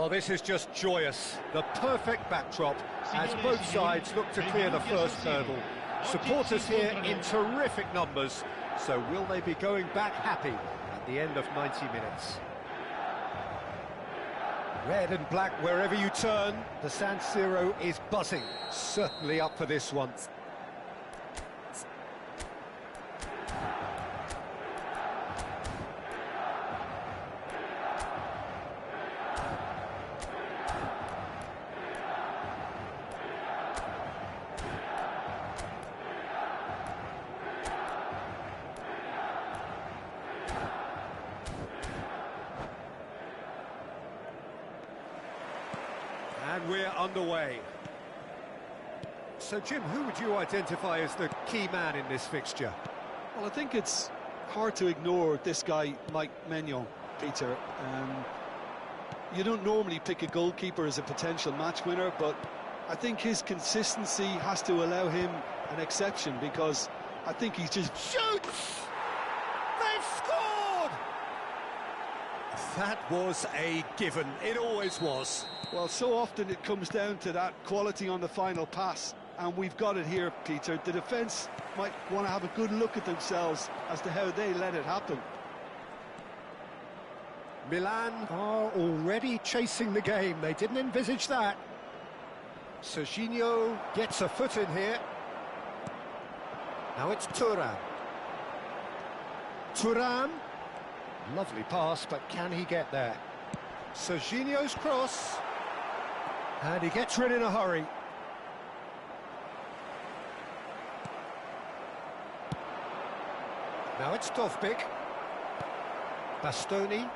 Well, this is just joyous. The perfect backdrop as both sides look to clear the first hurdle. Supporters here in terrific numbers, so will they be going back happy at the end of 90 minutes? Red and black wherever you turn, the San Siro is buzzing. Certainly up for this one. And we're underway. So, Jim, who would you identify as the key man in this fixture? Well, I think it's hard to ignore this guy, Mike Maignan, Peter. You don't normally pick a goalkeeper as a potential match winner, but I think his consistency has to allow him an exception, because I think he's just... Shoots! They've scored! That was a given. It always was. Well, so often it comes down to that quality on the final pass, and we've got it here, Peter. The defence might want to have a good look at themselves as to how they let it happen. Milan are already chasing the game. They didn't envisage that. Serginho gets a foot in here. Now it's Thuram. Thuram. Lovely pass, but can he get there? Serginho's cross. And he gets rid in a hurry. Now it's Dovbyk. Bastoni.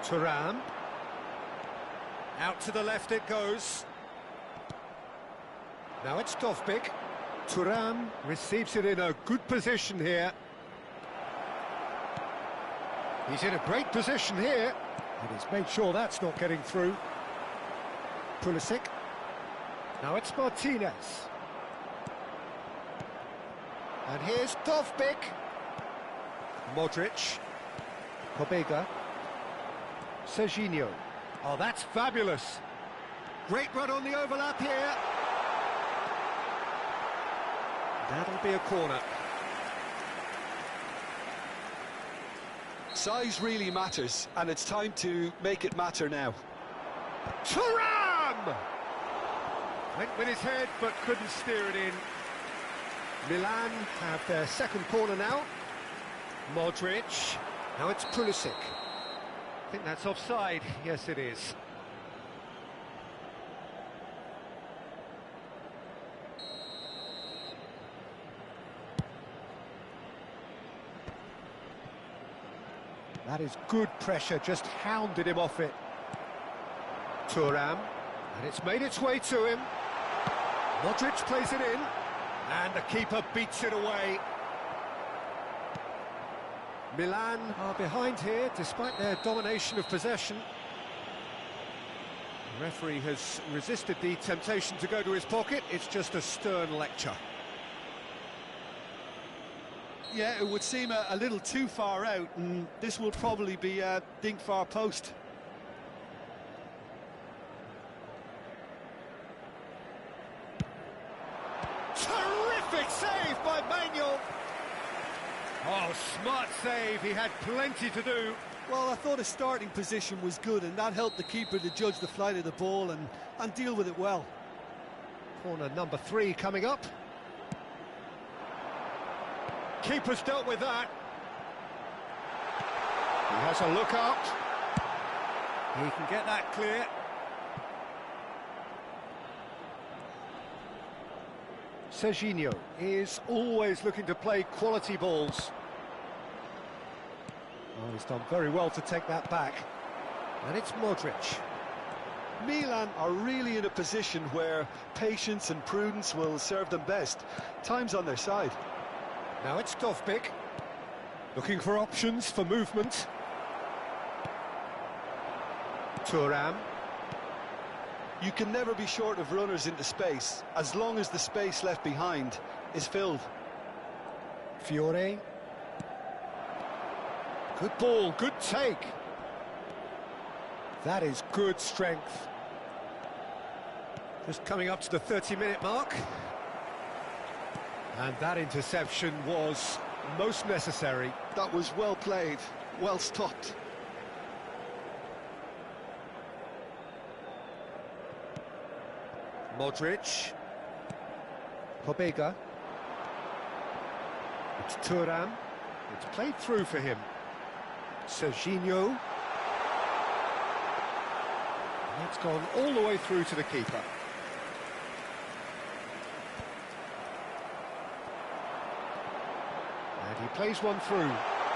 Thuram. Out to the left it goes. Now it's Dovbyk. Thuram receives it in a good position here. He's in a great position here. And he's made sure that's not getting through. Pulisic. Now it's Martinez. And here's Dovbyk. Modric. Pobega. Serginho. Oh, that's fabulous. Great run on the overlap here. That'll be a corner. Size really matters, and it's time to make it matter now. Thuram! Went with his head, but couldn't steer it in. Milan have their second corner now. Modric. Now it's Pulisic. I think that's offside. Yes, it is. That is good pressure, just hounded him off it. Thuram, and it's made its way to him. Modric plays it in, and the keeper beats it away. Milan are behind here, despite their domination of possession. The referee has resisted the temptation to go to his pocket. It's just a stern lecture. Yeah, it would seem a little too far out, and this will probably be a dink far post. Terrific save by Maignan. Oh, smart save, he had plenty to do. Well, I thought his starting position was good, and that helped the keeper to judge the flight of the ball and deal with it well. Corner number 3 coming up. Keeper's dealt with that. He has a look out. He can get that clear. Serginho is always looking to play quality balls. Oh, he's done very well to take that back. And it's Modric. Milan are really in a position where patience and prudence will serve them best. Time's on their side. Now it's Dovbyk, looking for options for movement. Thuram. You can never be short of runners into space, as long as the space left behind is filled. Fiore. Good ball, good take. That is good strength. Just coming up to the 30-minute mark. And that interception was most necessary. That was well played, well stopped. Modric. Pobega. It's Thuram. It's played through for him. Serginho. And that's gone all the way through to the keeper. And he plays one through.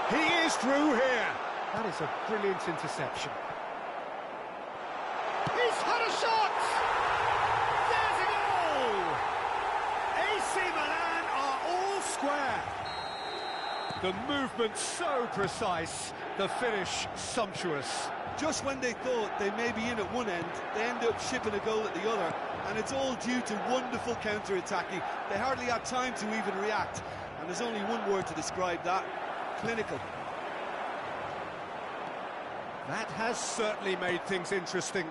He is through here. That is a brilliant interception. had a shot! There's a goal! AC Milan are all square. The movement so precise, the finish sumptuous. Just when they thought they may be in at one end, they end up shipping a goal at the other, and it's all due to wonderful counter-attacking. They hardly had time to even react, and there's only one word to describe that: clinical. That has certainly made things interesting.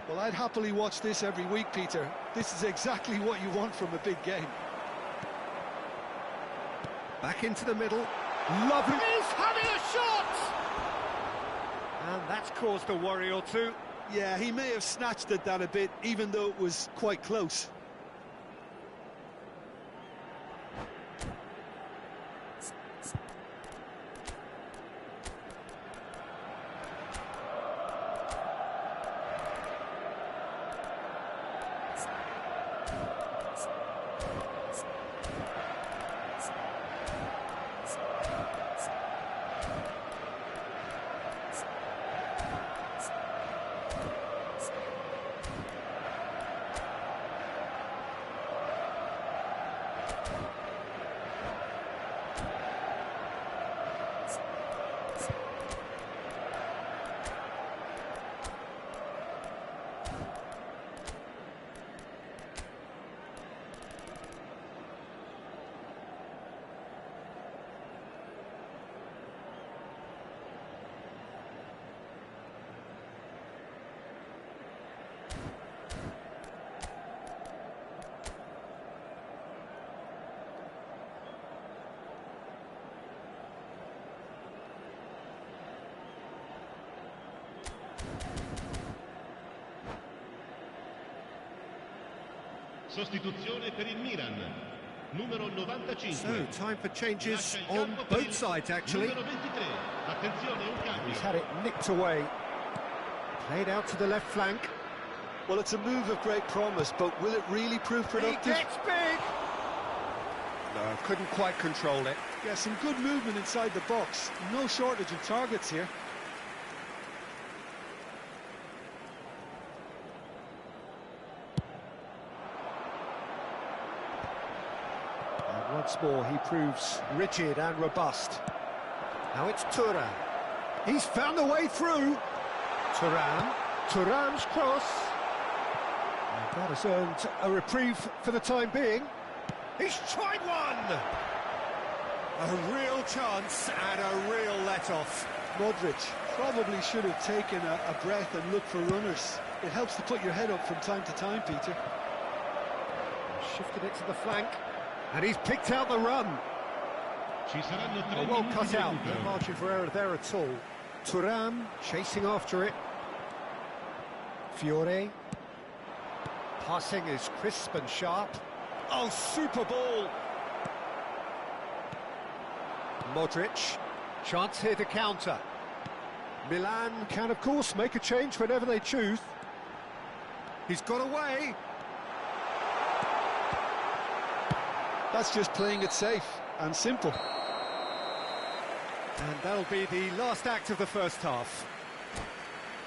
Well, I'd happily watch this every week, Peter. This is exactly what you want from a big game. Back into the middle. Lovely. He's having a shot! And that's caused a worry or two. Yeah, he may have snatched at that a bit, even though it was quite close. Sostituzione per il Milan, numero 95. So, time for changes on both sides, actually. Numero 23. Attenzione, un cambio. He's had it nicked away. Played out to the left flank. Well, it's a move of great promise, but will it really prove productive? He gets big! No, couldn't quite control it. Yeah, some good movement inside the box. No shortage of targets here. Once more, he proves rigid and robust. Now it's Thuram. He's found a way through. Thuram's cross. And that has earned a reprieve for the time being. He's tried one! A real chance and a real let-off. Modric probably should have taken a breath and looked for runners. It helps to put your head up from time to time, Peter. Shifted it to the flank. And he's picked out the run. Well cut out, no margin for error there at all. Thuram chasing after it. Fiore. Passing is crisp and sharp. Oh, super ball. Modric. Chance here to counter. Milan can, of course, make a change whenever they choose. He's got away. That's just playing it safe and simple. And that'll be the last act of the first half.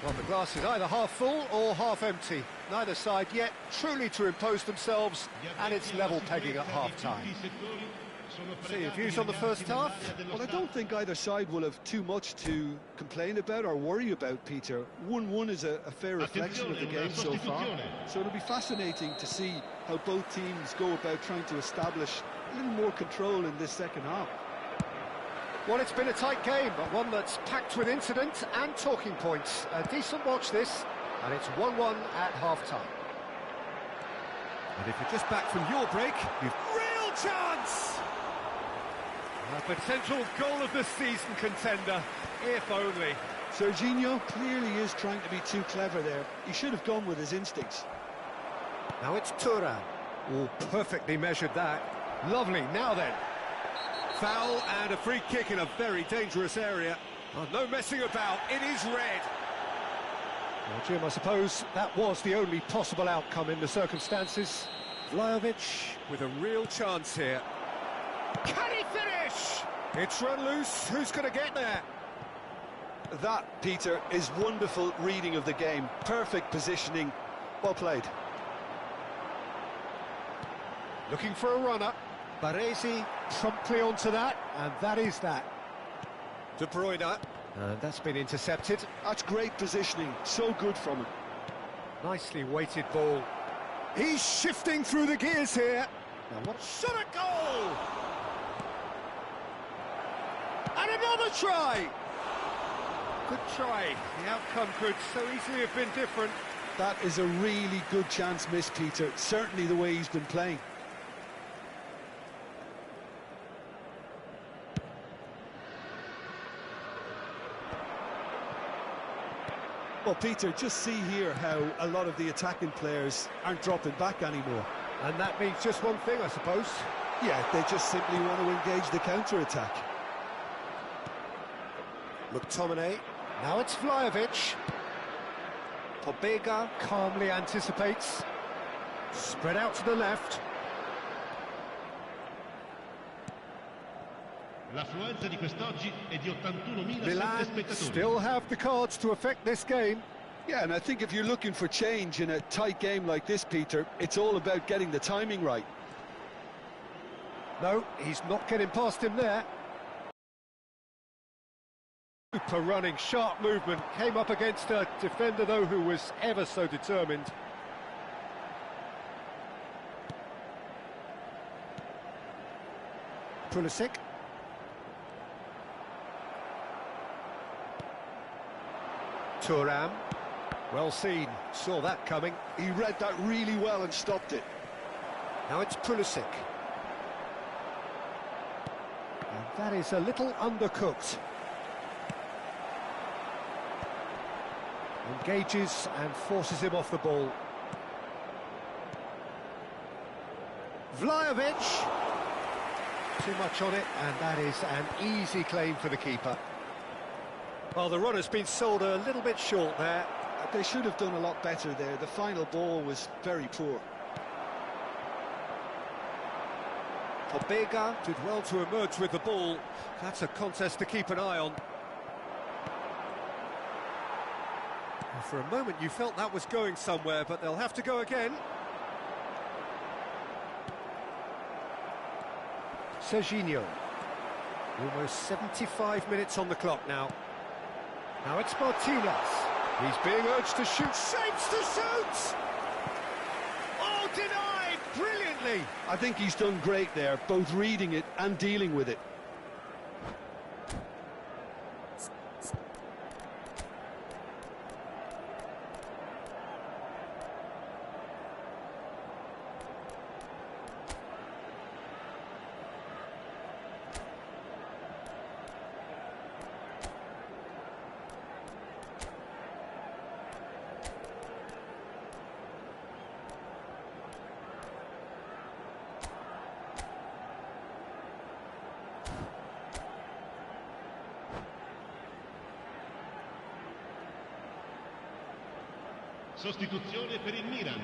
Well, the glass is either half full or half empty. Neither side yet truly to impose themselves, and it's level pegging at half-time. So your views on the first half? Well, I don't think either side will have too much to complain about or worry about, Peter. 1-1 is a fair reflection of the game so far. So it'll be fascinating to see how both teams go about trying to establish a little more control in this second half. Well, it's been a tight game, but one that's packed with incident and talking points. A decent watch this, and it's 1-1 at half-time. And if you're just back from your break, you've real chance! A potential goal of the season contender, if only. Serginho clearly is trying to be too clever there. He should have gone with his instincts. Now it's Thuram. Oh, perfectly measured that. Lovely, now then. Foul and a free kick in a very dangerous area. Oh, no messing about, it is red. Well, Jim, I suppose that was the only possible outcome in the circumstances. Vlahovic with a real chance here. Can he finish? It's run loose, who's going to get there? That, Peter, is wonderful reading of the game. Perfect positioning. Well played. Looking for a runner. Baresi promptly onto that, and that is that. De Bruyne, and that's been intercepted. That's great positioning. So good from him. Nicely weighted ball. He's shifting through the gears here. Now what shot a goal! And another try! Good try. The outcome could so easily have been different. That is a really good chance missed, Peter. Certainly the way he's been playing. Well, Peter, just see here how a lot of the attacking players aren't dropping back anymore. And that means just one thing, I suppose. Yeah, they just simply want to engage the counter-attack. McTominay. Now it's Vlahovic. Pobega calmly anticipates. Spread out to the left. L'affluenza di quest'oggi è di 81.000 Milan spettatori. still have the cards to affect this game. Yeah, and I think if you're looking for change in a tight game like this, Peter, it's all about getting the timing right. No, he's not getting past him there. Super running, sharp movement. Came up against a defender, though, who was ever so determined. Pulisic. Thuram. Well seen, saw that coming. He read that really well and stopped it. Now it's Pulisic. And that is a little undercooked. Engages and forces him off the ball. Vlahovic. Too much on it, and that is an easy claim for the keeper. Well, the runner's been sold a little bit short there. They should have done a lot better there. The final ball was very poor. Pobega did well to emerge with the ball. That's a contest to keep an eye on. And for a moment you felt that was going somewhere, but they'll have to go again. Serginho. Almost 75 minutes on the clock now. Now it's Martinez. He's being urged to shoot. Shapes to shoot! Oh, denied! Brilliantly! I think he's done great there, both reading it and dealing with it. Sostituzione per il Milan.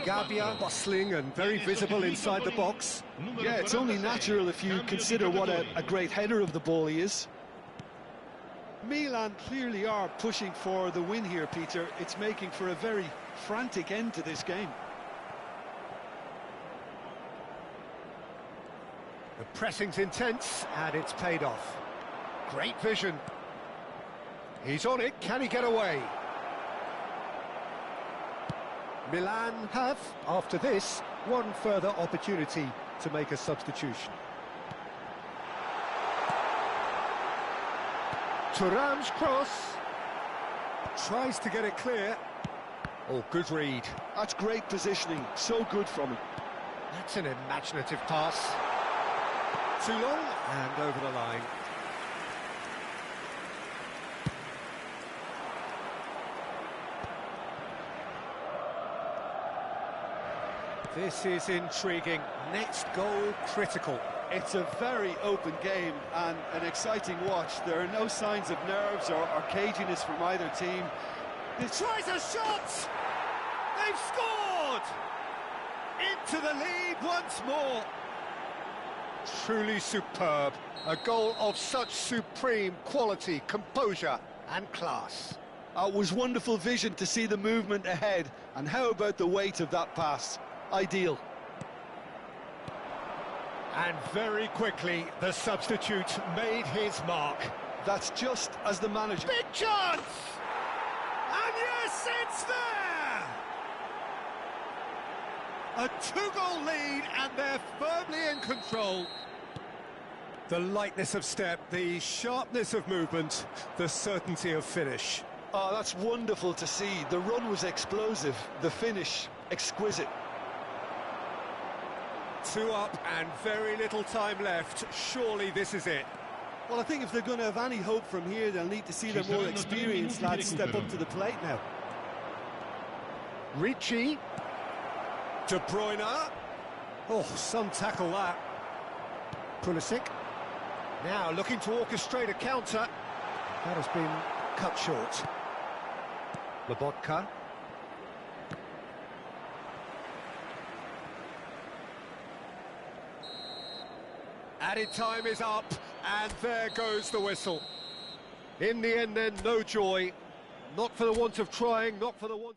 Gabbia bustling and very visible inside the box. Yeah, it's only natural if you consider what a great header of the ball he is. Milan clearly are pushing for the win here, Peter. It's making for a very frantic end to this game. The pressing's intense, and it's paid off. Great vision. He's on it, can he get away? Milan have, after this, one further opportunity to make a substitution. Thuram's cross. Tries to get it clear. Oh, good read. That's great positioning, so good from him. That's an imaginative pass. Too long, and over the line. This is intriguing. Next goal critical. It's a very open game and an exciting watch. There are no signs of nerves or caginess from either team. Tries a shot! They've scored! Into the lead once more. Truly superb. A goal of such supreme quality, composure and class. It was wonderful vision to see the movement ahead, and how about the weight of that pass? Ideal. And very quickly, the substitute made his mark. That's just as the manager... Big chance! And yes, it's there! A two-goal lead, and they're firmly in control. The lightness of step, the sharpness of movement, the certainty of finish. Oh, that's wonderful to see. The run was explosive, the finish exquisite. 2 up and very little time left. Surely this is it. Well, I think if they're going to have any hope from here, they'll need to see their more experienced lads step up to the plate now. Ricci. De Bruyne. Oh, some tackle that. Pulisic. Now looking to orchestrate a counter. That has been cut short. Lobotka. Added time is up, and there goes the whistle. In the end then, no joy. Not for the want of trying, not for the want...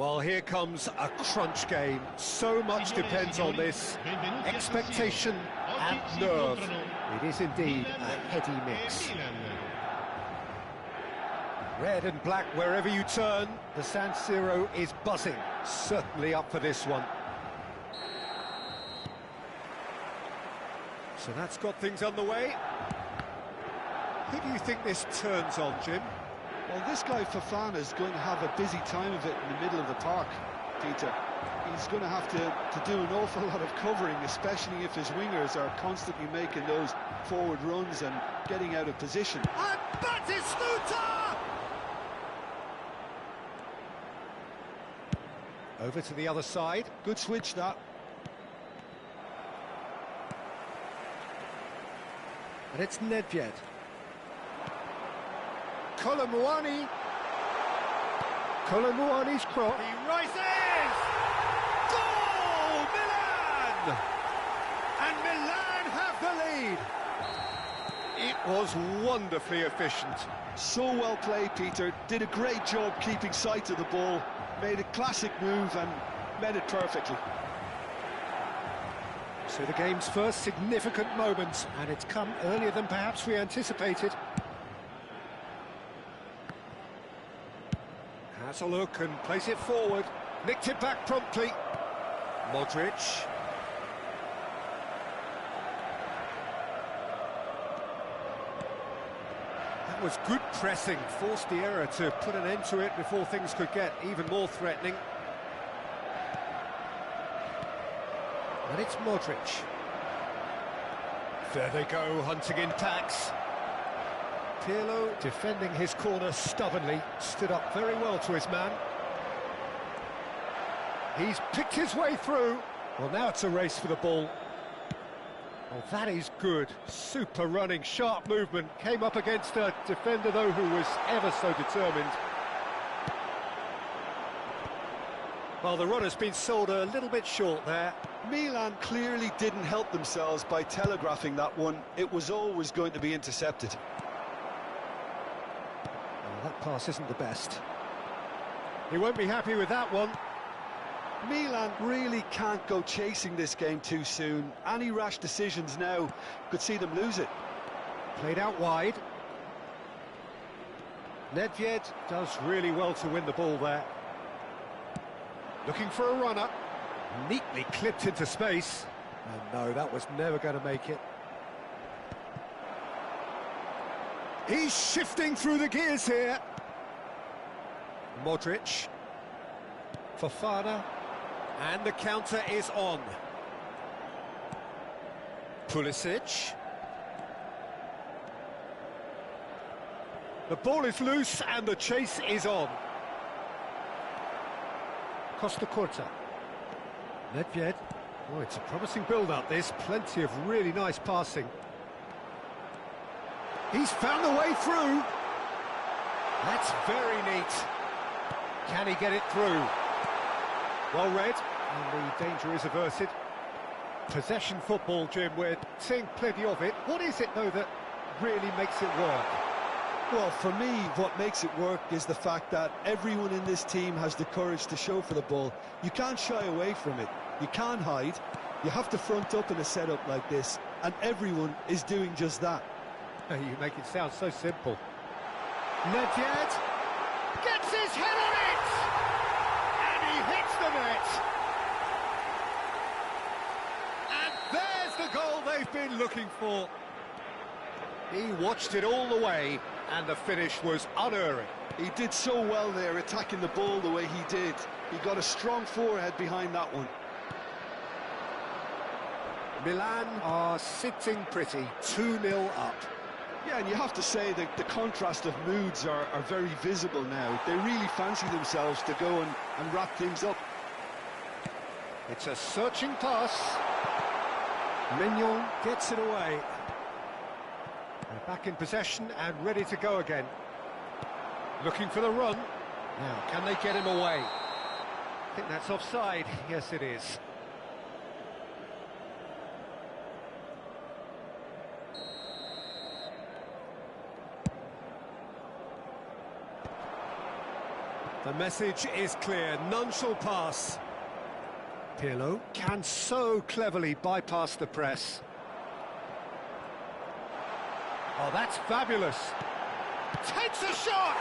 Well, here comes a crunch game. So much depends on this. Expectation and nerve. It is indeed a heady mix. Red and black wherever you turn. The San Siro is buzzing. Certainly up for this one. So that's got things underway. Who do you think this turns on, Jim? Well, this guy Fofana is going to have a busy time of it in the middle of the park, Peter. He's going to have to do an awful lot of covering, especially if his wingers are constantly making those forward runs and getting out of position. And Batistuta! Over to the other side. Good switch, that. And it's Nedved. Kolomuani. Kolomuani's cross. He rises! Goal! Milan! And Milan have the lead. It was wonderfully efficient. So well played, Peter. Did a great job keeping sight of the ball. Made a classic move and met it perfectly. So the game's first significant moment, and it's come earlier than perhaps we anticipated. Has a look and plays it forward. Nicked it back promptly. Modric. That was good pressing. Forced the error to put an end to it before things could get even more threatening. And it's Modric. There they go, hunting in packs. Pirlo, defending his corner stubbornly, stood up very well to his man. He's picked his way through. Well, now it's a race for the ball. Oh, that is good. Super running, sharp movement. Came up against a defender, though, who was ever so determined. Well, the run has been sold a little bit short there. Milan clearly didn't help themselves by telegraphing that one. It was always going to be intercepted. That pass isn't the best. He won't be happy with that one. Milan really can't go chasing this game too soon. Any rash decisions now could see them lose it. Played out wide. Nedved does really well to win the ball there. Looking for a runner. Neatly clipped into space. And no, that was never going to make it. He's shifting through the gears here. Modric. Fofana. And the counter is on. Pulisic. The ball is loose and the chase is on. Costa Curta. Nedved. Oh, it's a promising build-up, this. Plenty of really nice passing. He's found the way through. That's very neat. Can he get it through? Well read, and the danger is averted. Possession football, Jim, we're seeing plenty of it. What is it, though, that really makes it work? Well, for me, what makes it work is the fact that everyone in this team has the courage to show for the ball. You can't shy away from it. You can't hide. You have to front up in a setup like this, and everyone is doing just that. You make it sound so simple. Nedved gets his head on it! And he hits the net! And there's the goal they've been looking for. He watched it all the way, and the finish was unerring. He did so well there, attacking the ball the way he did. He got a strong forehead behind that one. Milan are sitting pretty, 2-0 up. Yeah, and you have to say that the contrast of moods are very visible now. They really fancy themselves to go and wrap things up. It's a searching pass. Mignon gets it away. They're back in possession and ready to go again. Looking for the run. Now, can they get him away? I think that's offside. Yes, it is. The message is clear, none shall pass. Pirlo can so cleverly bypass the press. Oh, that's fabulous. Takes a shot!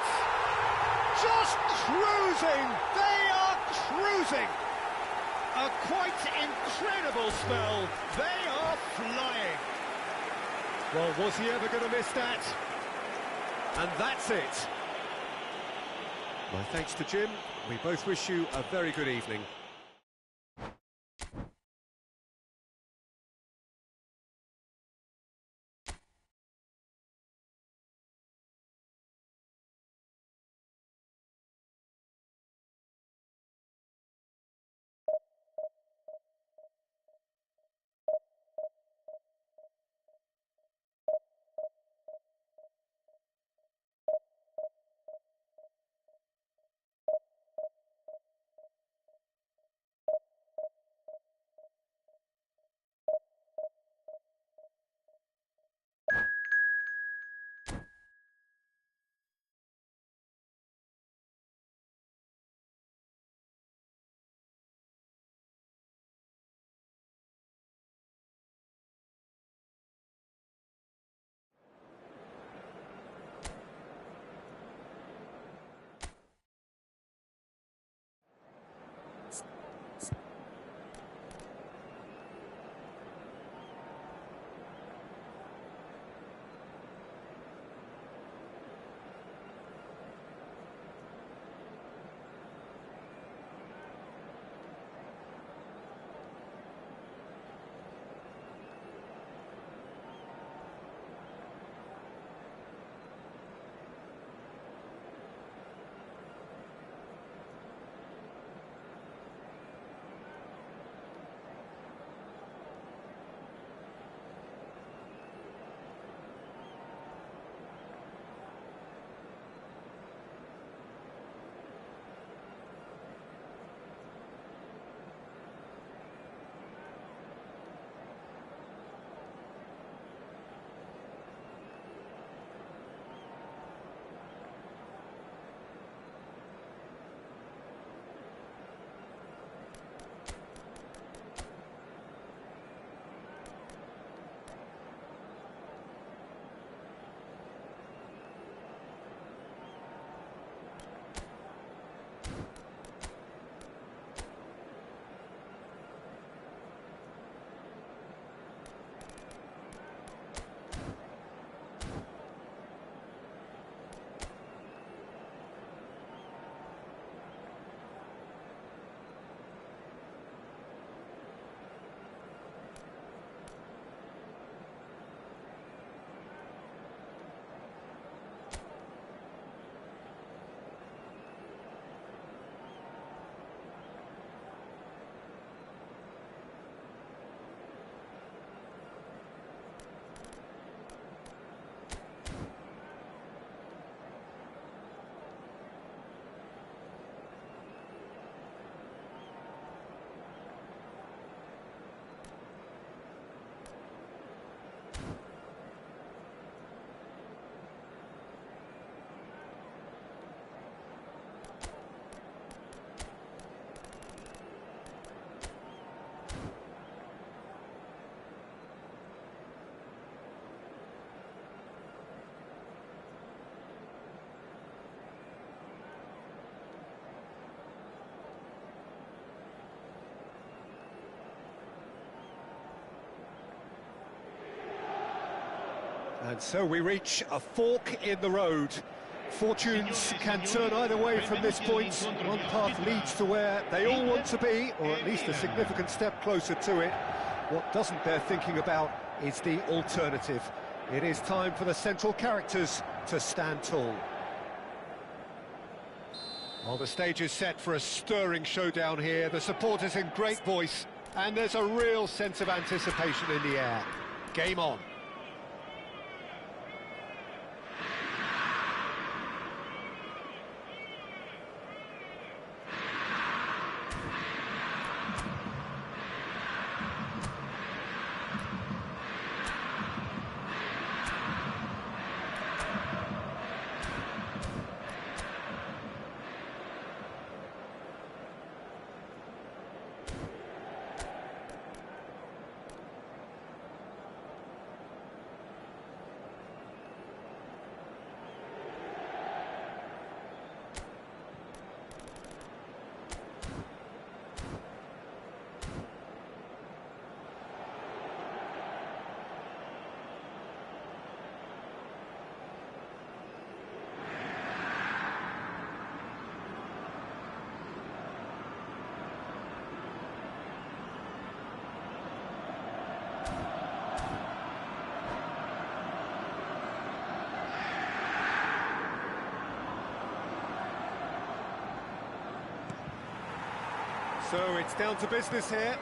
Just cruising! They are cruising! A quite incredible spell. They are flying. Well, was he ever going to miss that? And that's it. My thanks to Jim. We both wish you a very good evening. And so we reach a fork in the road. Fortunes can turn either way from this point. One path leads to where they all want to be, or at least a significant step closer to it. What doesn't bear thinking about is the alternative. It is time for the central characters to stand tall. Well, the stage is set for a stirring showdown here. The supporters in great voice, and there's a real sense of anticipation in the air. Game on. So it's down to business here.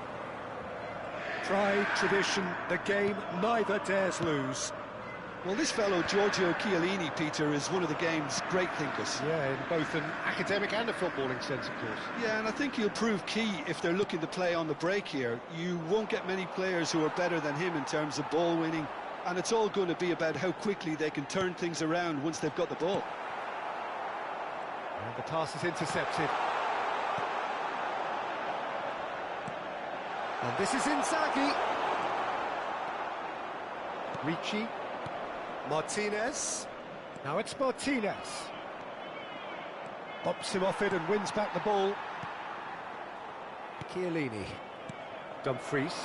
Pride, tradition, the game neither dares lose. Well, this fellow, Giorgio Chiellini, Peter, is one of the game's great thinkers. Yeah, in both an academic and a footballing sense, of course. Yeah, and I think he'll prove key if they're looking to play on the break here. You won't get many players who are better than him in terms of ball winning, and it's all going to be about how quickly they can turn things around once they've got the ball. And the pass is intercepted. And this is Inzaghi. Ricci. Martinez. Now it's Martinez. Bops him off it and wins back the ball. Chiellini. Dumfries.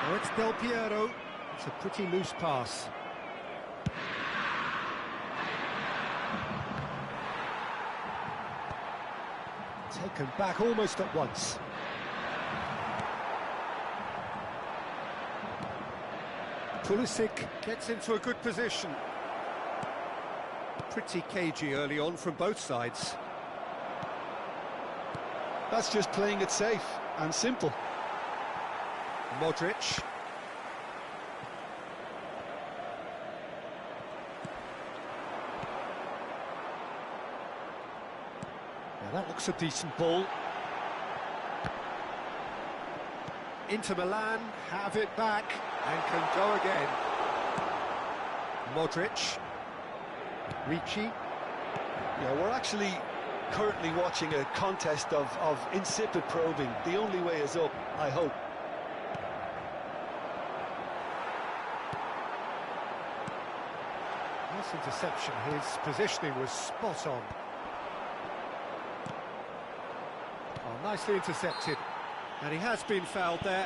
Now it's Del Piero. It's a pretty loose pass. Taken back almost at once. Pulisic gets into a good position. Pretty cagey early on from both sides. That's just playing it safe and simple. Modric. Now that looks a decent ball. Inter Milan have it back and can go again. Modric. Ricci. Yeah, we're actually currently watching a contest of insipid probing. The only way is up, I hope. Nice interception. His positioning was spot on. Oh, nicely intercepted. And he has been fouled there.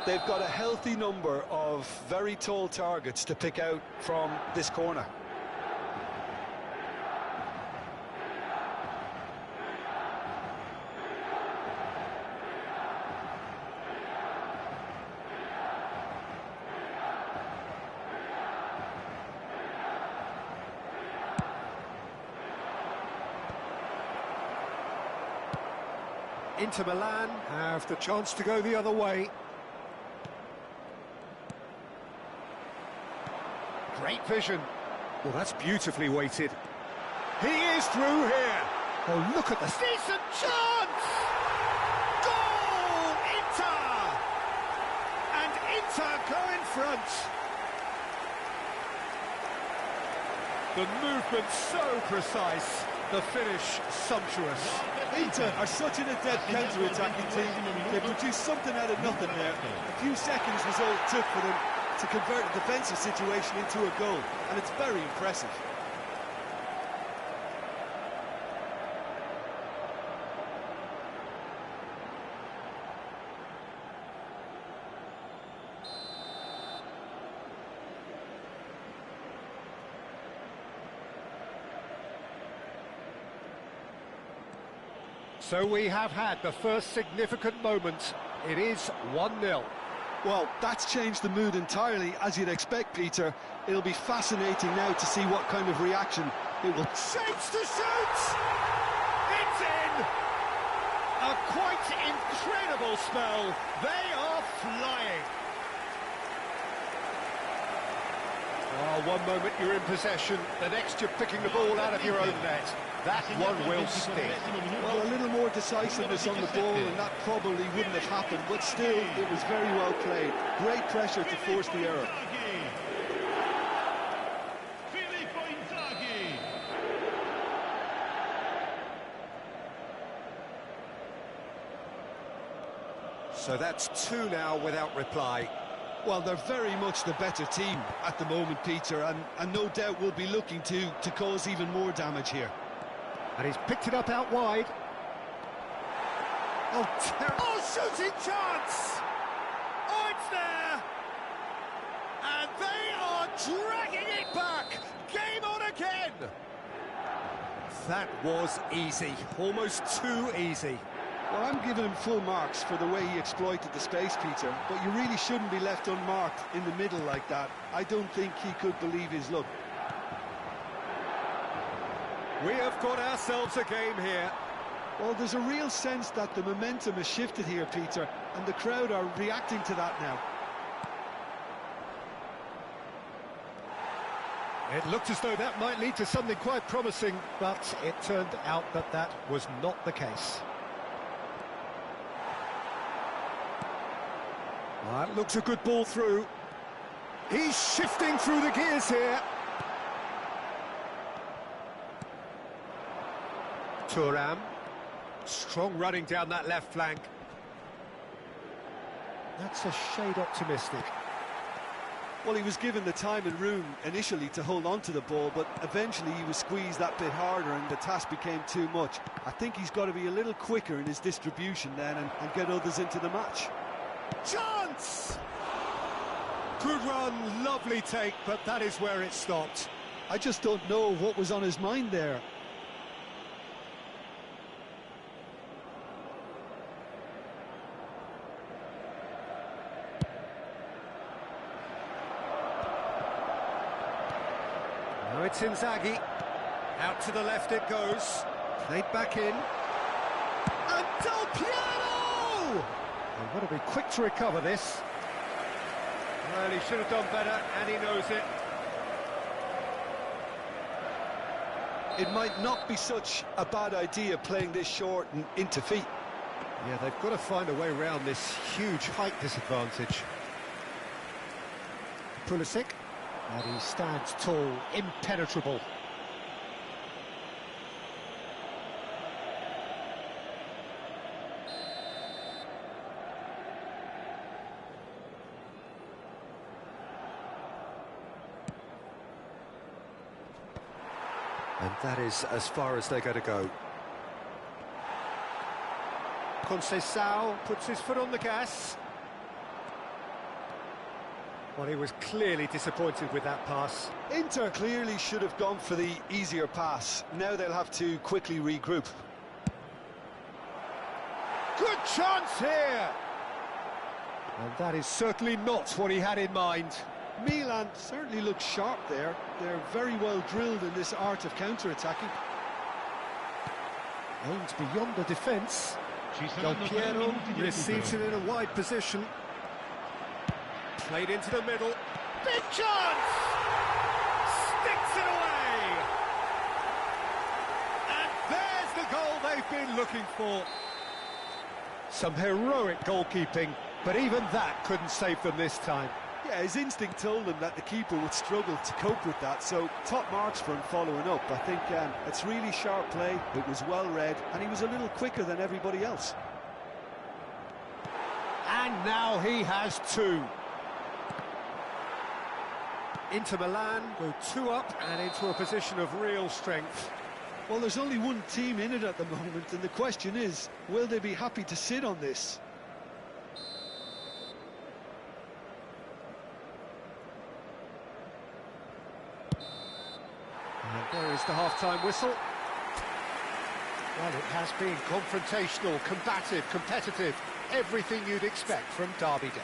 They've got a healthy number of very tall targets to pick out from this corner. Inter Milan have the chance to go the other way. Great vision. Well, that's beautifully weighted. He is through here. Oh, look at this. Decent chance! Goal! Inter! And Inter go in front. The movement so precise. The finish sumptuous. Inter are such an adept counter-attacking team. They produced something out of nothing there. A few seconds was all it took for them to convert a defensive situation into a goal, and it's very impressive. So we have had the first significant moment. It is 1-0. Well, that's changed the mood entirely, as you'd expect, Peter. It'll be fascinating now to see what kind of reaction it will... Shapes to shoot! It's in! A quite incredible spell. They are flying. Oh, one moment you're in possession, the next you're picking the ball out of your own net. That one will sting. Well, a little more decisiveness on the ball, and that probably wouldn't have happened, but still, it was very well played. Great pressure to force the error. So that's two now without reply. Well, they're very much the better team at the moment, Peter, and no doubt will be looking to cause even more damage here. And he's picked it up out wide. Oh, shooting chance! Oh, it's there! And they are dragging it back! Game on again! That was easy, almost too easy. Well, I'm giving him full marks for the way he exploited the space, Peter, but you really shouldn't be left unmarked in the middle like that. I don't think he could believe his luck. We have got ourselves a game here. Well, there's a real sense that the momentum has shifted here, Peter, and the crowd are reacting to that now. It looked as though that might lead to something quite promising, but it turned out that that was not the case. That looks a good ball through. He's shifting through the gears here. Thuram. Strong running down that left flank. That's a shade optimistic. Well, he was given the time and room initially to hold on to the ball, but eventually he was squeezed that bit harder and the task became too much. I think he's got to be a little quicker in his distribution then and get others into the match. Chance! Good run, lovely take, but that is where it stopped. I just don't know what was on his mind there. Now it's Inzaghi. Out to the left it goes. Played back in. And Del Piero! They've got to be quick to recover this. Well, he should have done better, and he knows it. It might not be such a bad idea playing this short and into feet. Yeah, they've got to find a way around this huge height disadvantage. Pulisic, and he stands tall, impenetrable. And that is as far as they're going to go. Conceição puts his foot on the gas. Well, he was clearly disappointed with that pass. Inter clearly should have gone for the easier pass. Now they'll have to quickly regroup. Good chance here! And that is certainly not what he had in mind. Milan certainly looks sharp there. They're very well drilled in this art of counter-attacking. Aimed beyond the defence. Del Piero receives it in a wide position. Played into the middle. Big chance! Sticks it away! And there's the goal they've been looking for. Some heroic goalkeeping, but even that couldn't save them this time. Yeah, his instinct told him that the keeper would struggle to cope with that, so top marks for him following up. I think it's really sharp play, it was well read, and he was a little quicker than everybody else. And now he has two. Inter Milan go 2 up and into a position of real strength. Well, there's only one team in it at the moment, and the question is, will they be happy to sit on this? And there is the half-time whistle. Well, it has been confrontational, combative, competitive, everything you'd expect from Derby Day.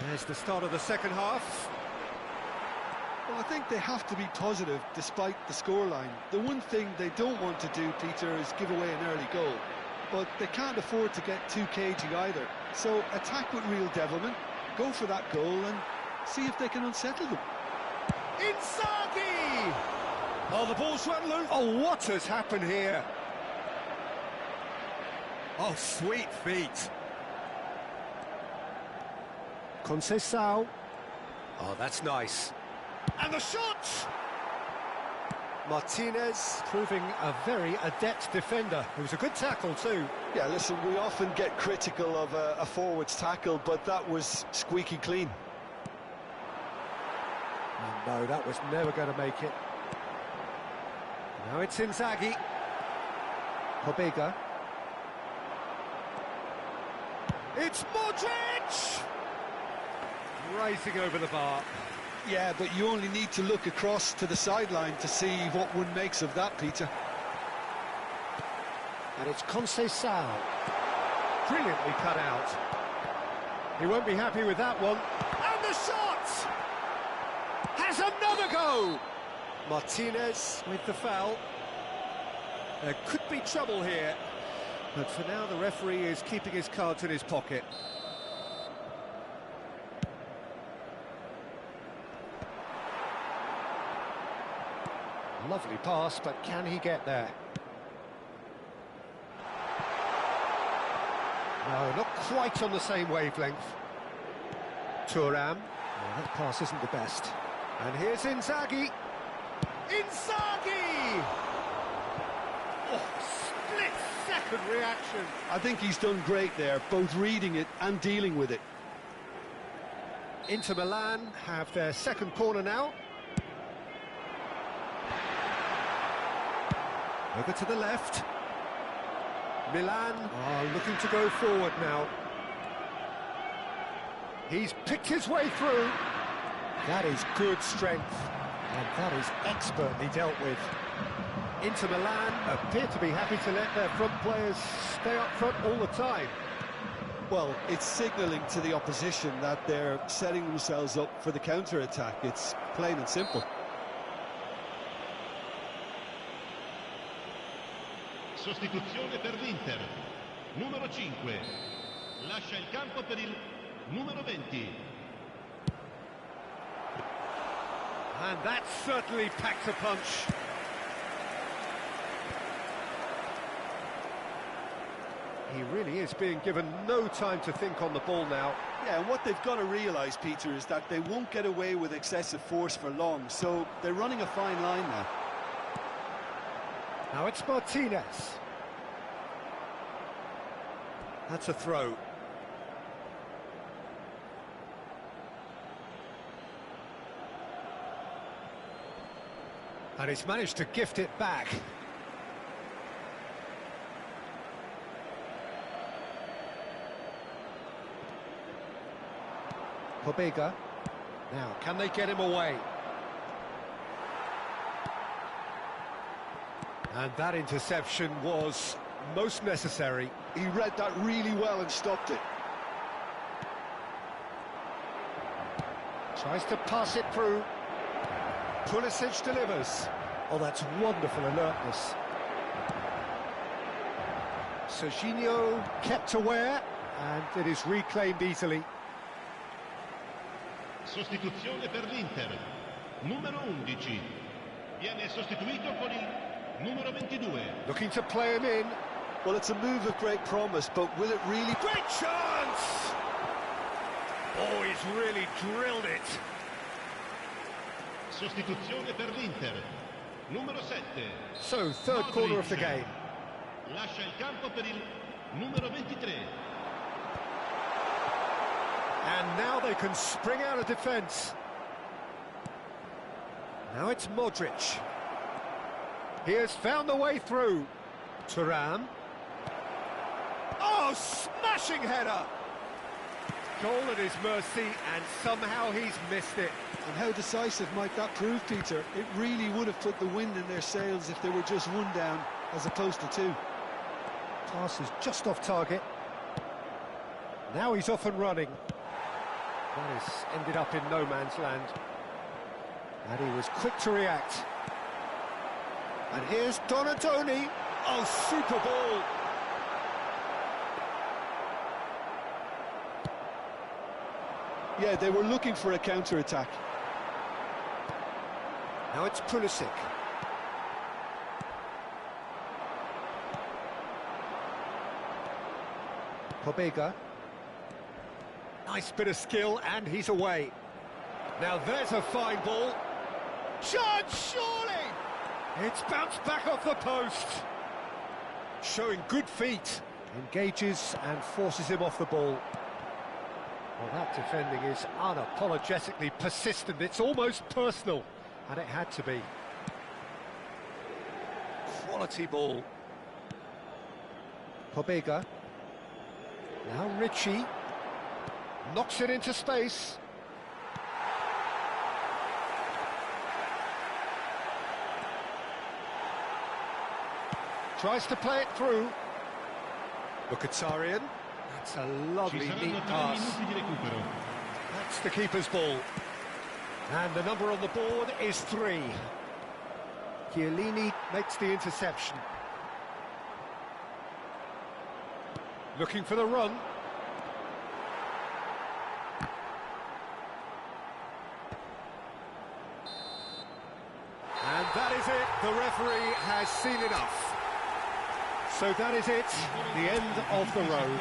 There's the start of the second half. Well, I think they have to be positive despite the scoreline. The one thing they don't want to do, Peter, is give away an early goal. But they can't afford to get too cagey either. So attack with real devilment, go for that goal and see if they can unsettle them. Inzaghi! Oh, the ball's run loose. Oh, what has happened here? Oh, sweet feet. Conceição. Oh, that's nice. And the shot! Martinez proving a very adept defender. It was a good tackle too. Yeah, listen, we often get critical of a forward's tackle, but that was squeaky clean. Oh, no, that was never going to make it. Now it's Inzaghi. Pobega. It's Modric! Rising over the bar. Yeah, but you only need to look across to the sideline to see what one makes of that, Peter. And it's Conceição. Brilliantly cut out. He won't be happy with that one. And the shot! Has another go! Martinez with the foul. There could be trouble here. But for now, the referee is keeping his cards in his pocket. Lovely pass, but can he get there? No, not quite on the same wavelength. Thuram. Oh, that pass isn't the best. And here's Inzaghi. Inzaghi! Oh, split-second reaction. I think he's done great there, both reading it and dealing with it. Inter Milan have their second corner now. Over to the left. Milan are looking to go forward now. He's picked his way through. That is good strength, and that is expertly dealt with. Inter Milan appear to be happy to let their front players stay up front all the time. Well, it's signalling to the opposition that they're setting themselves up for the counter-attack. It's plain and simple. Sostituzione per l'Inter. Numero 5. Lascia il campo per il numero 20. And that certainly packs a punch. He really is being given no time to think on the ball now. Yeah, and what they've got to realise, Peter, is that they won't get away with excessive force for long, so they're running a fine line now. Now it's Martinez. That's a throw. And he's managed to gift it back. Pobega. Now, can they get him away? And that interception was most necessary. He read that really well and stopped it. Tries to pass it through. Pulisic delivers. Oh, that's wonderful alertness. Serginho kept aware, and it is reclaimed easily. Sostituzione per l'Inter. Numero 11. Viene sostituito con il numero 22. Looking to play him in. Well, it's a move of great promise, but will it really... Great chance! Oh, he's really drilled it. Sostituzione per l'Inter. Numero 7. So, third corner of the game. Lascia il campo per il numero 23. And now they can spring out of defence. Now it's Modric. He has found the way through. Thuram. Oh, smashing header! Goal at his mercy, and somehow he's missed it. And how decisive might that prove, Peter? It really would have put the wind in their sails if they were just one down, as opposed to two. Pass is just off target. Now he's off and running. That has ended up in no man's land. And he was quick to react. And here's Donatoni. Oh, super ball. Yeah, they were looking for a counter-attack. Now it's Pulisic. Pobega. Nice bit of skill, and he's away. Now there's a fine ball. Chance, surely! It's bounced back off the post. Showing good feet. Engages and forces him off the ball. Well, that defending is unapologetically persistent. It's almost personal, and it had to be. Quality ball. Pobega. Now Ritchie. Knocks it into space. Tries to play it through. Mkhitaryan. That's a lovely, neat pass. That's the keeper's ball. And the number on the board is 3. Chiellini makes the interception. Looking for the run. And that is it. The referee has seen enough. So that is it, the end of the road.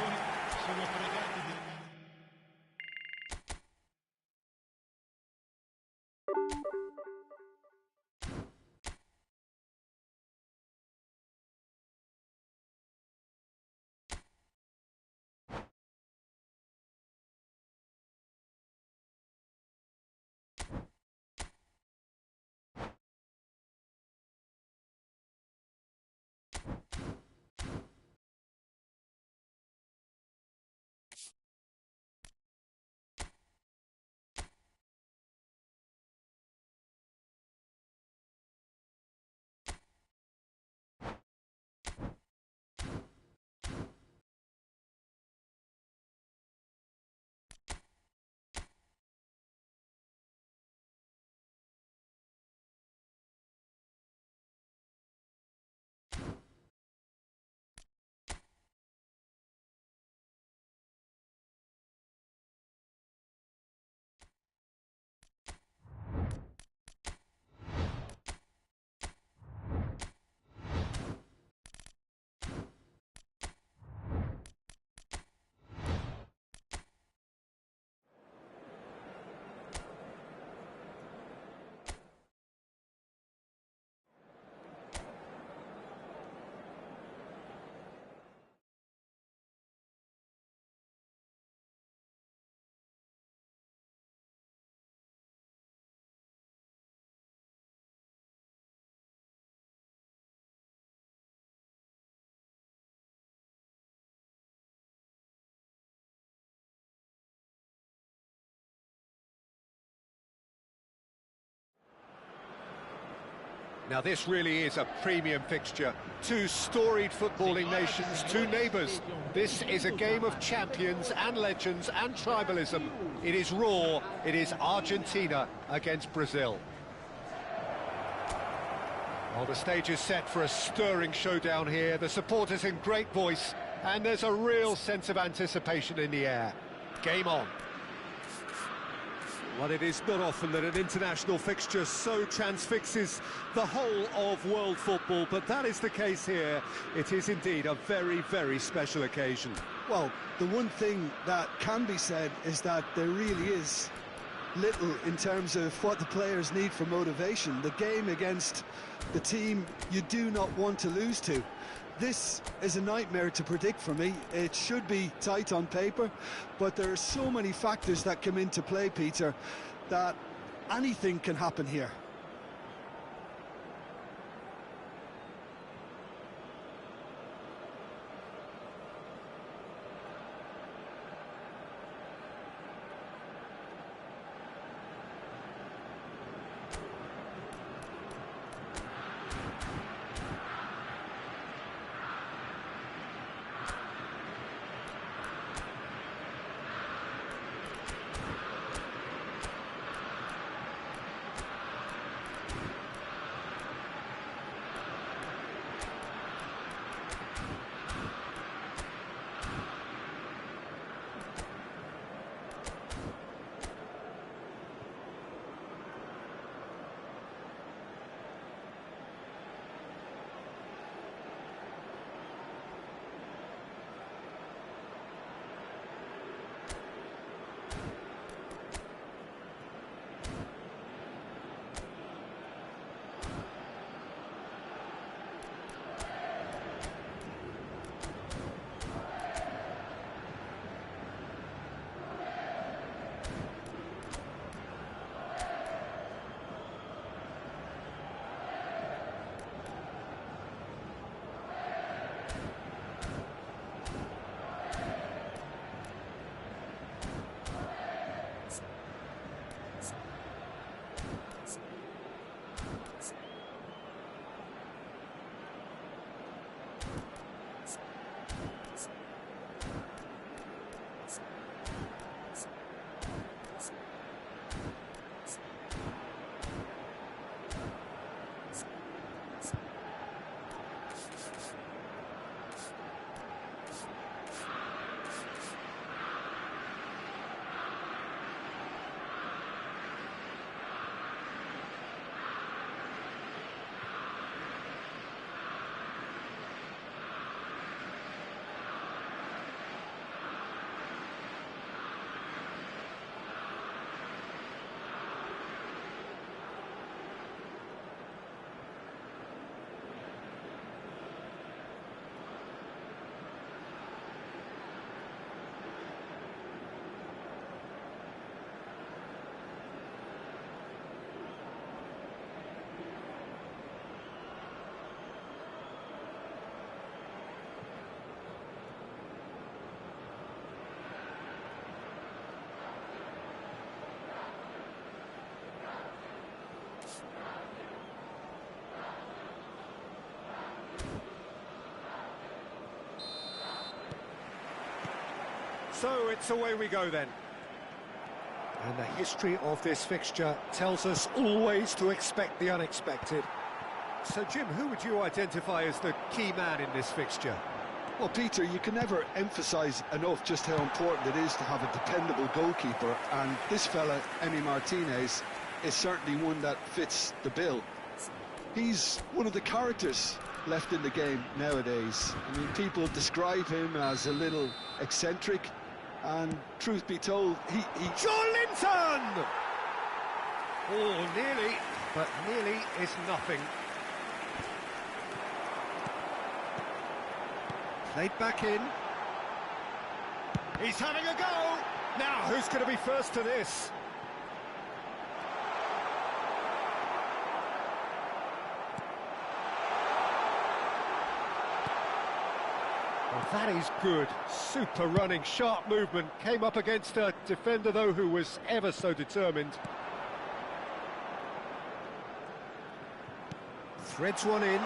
Now this really is a premium fixture. 2 storied footballing nations, 2 neighbours. This is a game of champions and legends and tribalism. It is raw, it is Argentina against Brazil. Well, the stage is set for a stirring showdown here. The supporters in great voice, and there's a real sense of anticipation in the air. Game on. Well, it is not often that an international fixture so transfixes the whole of world football, but that is the case here. It is indeed a very, very special occasion. Well, the one thing that can be said is that there really is little in terms of what the players need for motivation. The game against the team you do not want to lose to. This is a nightmare to predict for me. It should be tight on paper, but there are so many factors that come into play, Peter, that anything can happen here. So it's away we go then. And the history of this fixture tells us always to expect the unexpected. So, Jim, who would you identify as the key man in this fixture? Well, Peter, you can never emphasise enough just how important it is to have a dependable goalkeeper, and this fella, Emi Martinez, is certainly one that fits the bill. He's one of the characters left in the game nowadays. I mean, people describe him as a little eccentric, and truth be told, he... Joelinton! Oh, nearly, but nearly is nothing. Played back in. He's having a go! Now, who's going to be first to this? Well, that is good. Super running, sharp movement. Came up against a defender, though, who was ever so determined. Threads one in,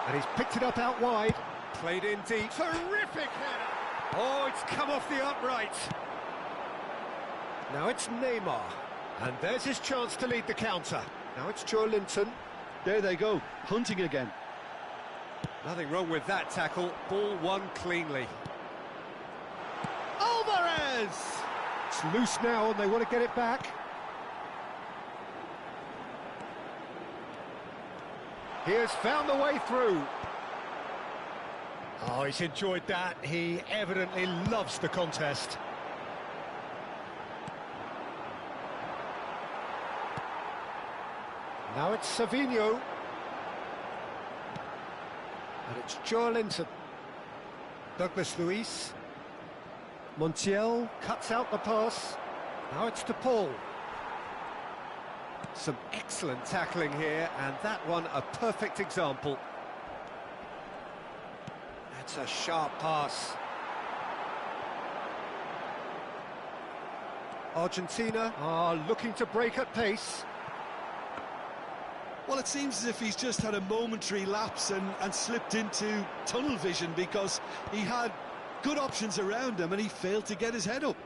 and he's picked it up out wide. Played in deep. Terrific header! Oh, it's come off the upright. Now it's Neymar. And there's his chance to lead the counter. Now it's Joelinton. There they go, hunting again. Nothing wrong with that tackle. Ball won cleanly. Alvarez! It's loose now and they want to get it back. He has found the way through. Oh, he's enjoyed that. He evidently loves the contest. Now it's Savinho. And it's Joelinton. Douglas Luiz. Montiel cuts out the pass. Now it's to Paul. Some excellent tackling here, and that one a perfect example. That's a sharp pass. Argentina are looking to break at pace. Well, it seems as if he's just had a momentary lapse and slipped into tunnel vision, because he had good options around him and he failed to get his head up.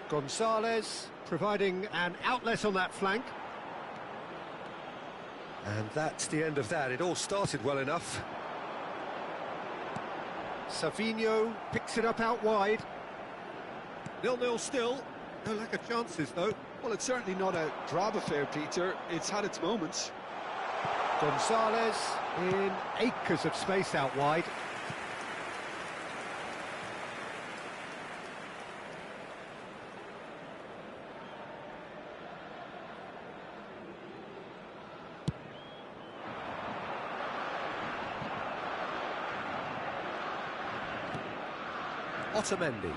Gonzalez providing an outlet on that flank. And that's the end of that. It all started well enough. Savinho picks it up out wide. 0-0 still. No lack of chances, though. Well, it's certainly not a drab affair, Peter. It's had its moments. Gonzalez in acres of space out wide. Otamendi.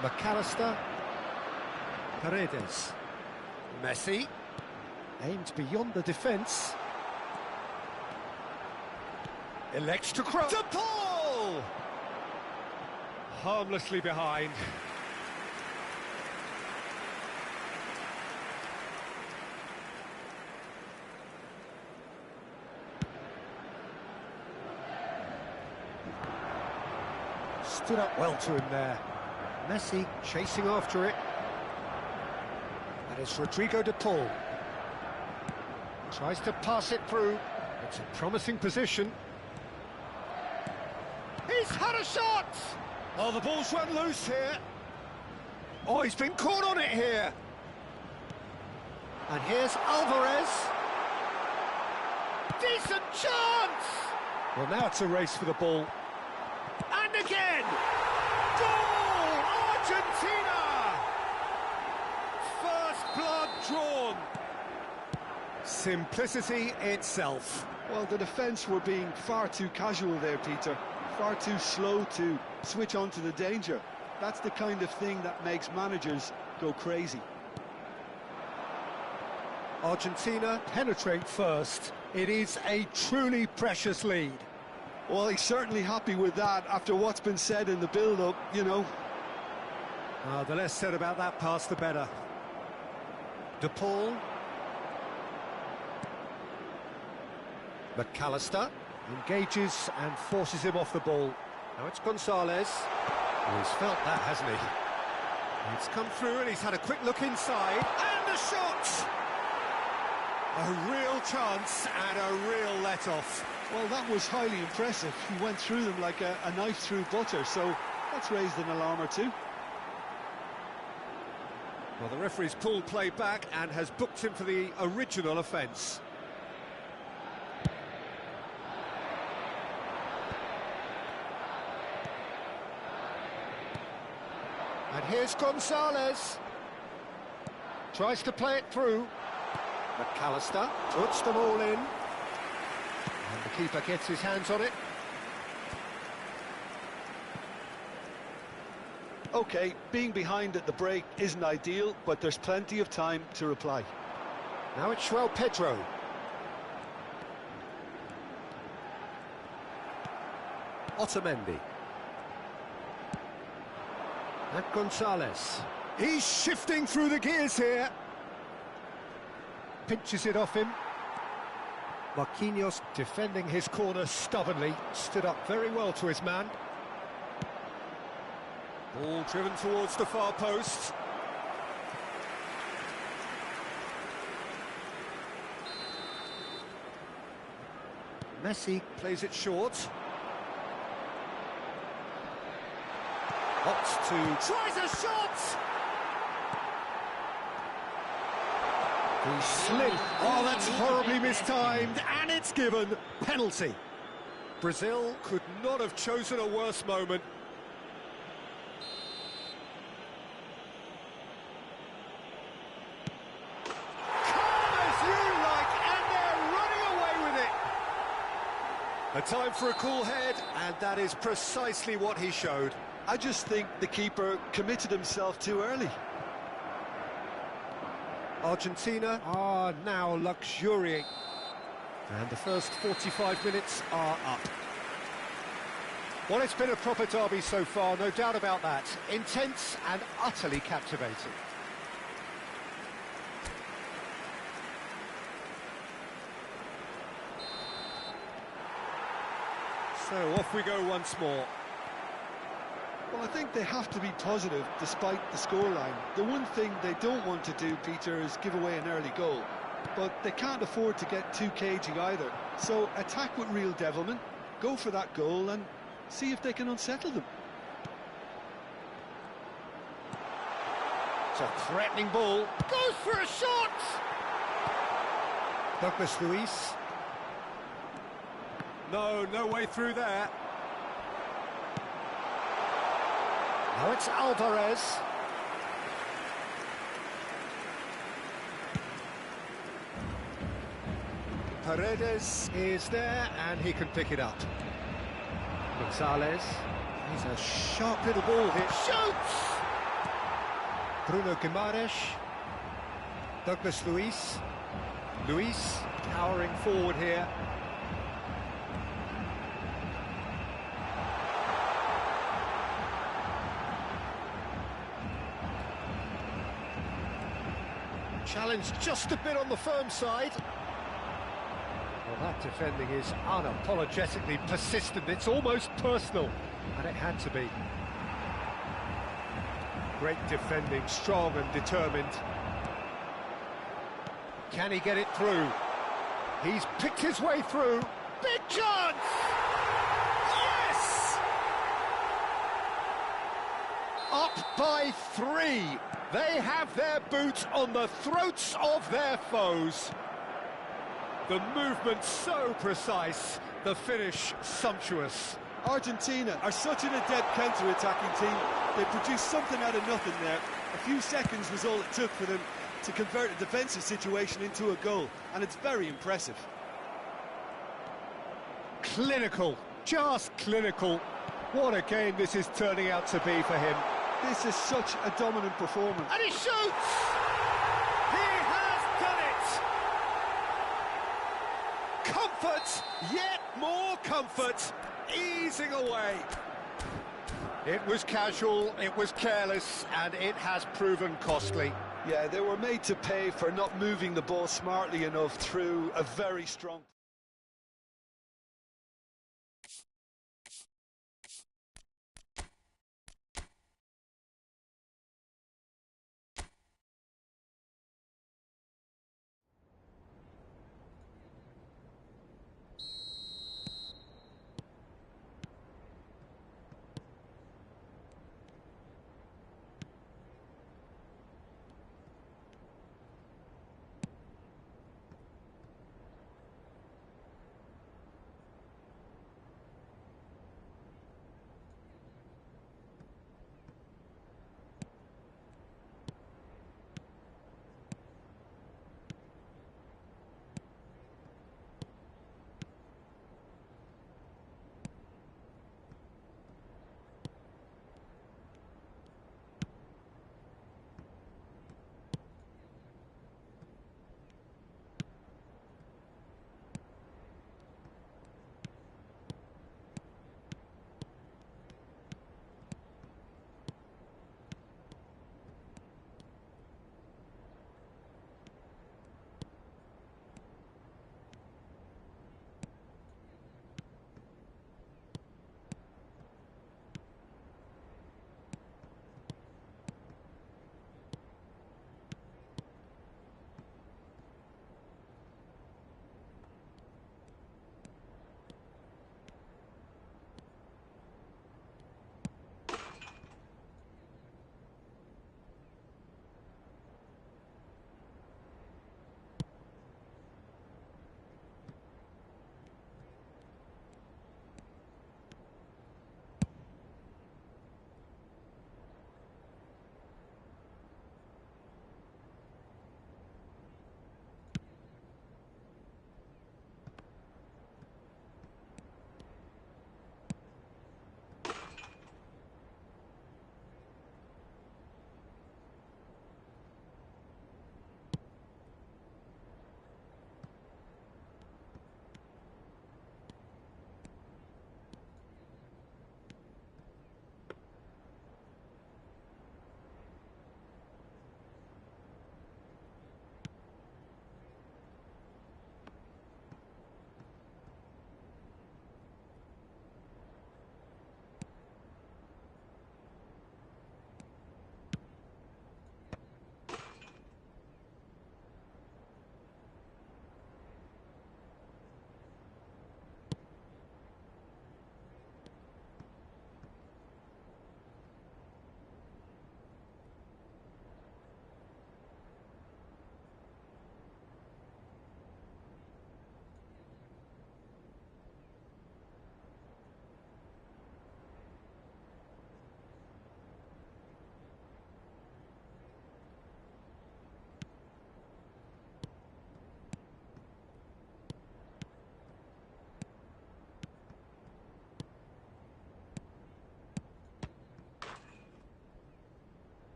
McAllister. Paredes. Messi. Aimed beyond the defence. Elects to cross. De Paul! Harmlessly behind. Stood up well to him there. Messi chasing after it. And it's Rodrigo De Paul. Tries to pass it through. It's a promising position. He's had a shot! Oh, the ball's run loose here. Oh, he's been caught on it here. And here's Alvarez. Decent chance! Well, now it's a race for the ball. And again! Goal! Argentina! First blood drawn. Simplicity itself. Well, the defence were being far too casual there, Peter. Far too slow to switch on to the danger. That's the kind of thing that makes managers go crazy. Argentina penetrate first. It is a truly precious lead. Well, he's certainly happy with that after what's been said in the build-up, you know. The less said about that pass, the better. De Paul. McAllister engages and forces him off the ball. Now it's Gonzalez. He's felt that, hasn't he? It's come through and he's had a quick look inside. And the shot! A real chance and a real let-off. Well, that was highly impressive. He went through them like a knife through butter, so that's raised an alarm or two. Well, the referee's pulled play back and has booked him for the original offence. And here's Gonzalez. Tries to play it through. McAllister puts them all in. And the keeper gets his hands on it. OK, being behind at the break isn't ideal, but there's plenty of time to reply. Now it's João Pedro. Otamendi. And Gonzalez. He's shifting through the gears here. Pinches it off him. Marquinhos defending his corner stubbornly. Stood up very well to his man. Ball driven towards the far post. Messi plays it short. Opts to... tries a shot! He slid. Oh, that's horribly mistimed, and it's given. Penalty. Brazil could not have chosen a worse moment. Calm as you like, and they're running away with it. A time for a cool head, and that is precisely what he showed. I just think the keeper committed himself too early. Argentina are now luxuriating. And the first 45 minutes are up. Well, it's been a proper derby so far, no doubt about that. Intense and utterly captivating. So off we go once more. Well, I think they have to be positive despite the scoreline. The one thing they don't want to do, Peter, is give away an early goal. But they can't afford to get too cagey either. So attack with real devilment, go for that goal and see if they can unsettle them. It's a threatening ball. Goes for a shot! Douglas Luiz. No way through there. Now it's Alvarez. Paredes is there and he can pick it up. Gonzalez. He's a sharp little ball here. Shoots! Bruno Guimaraes. Douglas Luiz. Luiz powering forward here. Challenge just a bit on the firm side. Well, that defending is unapologetically persistent. It's almost personal, and it had to be. Great defending, strong and determined. Can he get it through? He's picked his way through. Big chance! Yes! Up by 3. They have their boots on the throats of their foes. The movement so precise, the finish sumptuous. Argentina are such an adept counter-attacking team. They produced something out of nothing there. A few seconds was all it took for them to convert a defensive situation into a goal, and it's very impressive. Clinical, just clinical. What a game this is turning out to be for him. This is such a dominant performance. And he shoots! He has done it! Comfort, yet more comfort, easing away. It was casual, it was careless, and it has proven costly. Yeah, they were made to pay for not moving the ball smartly enough through a very strong...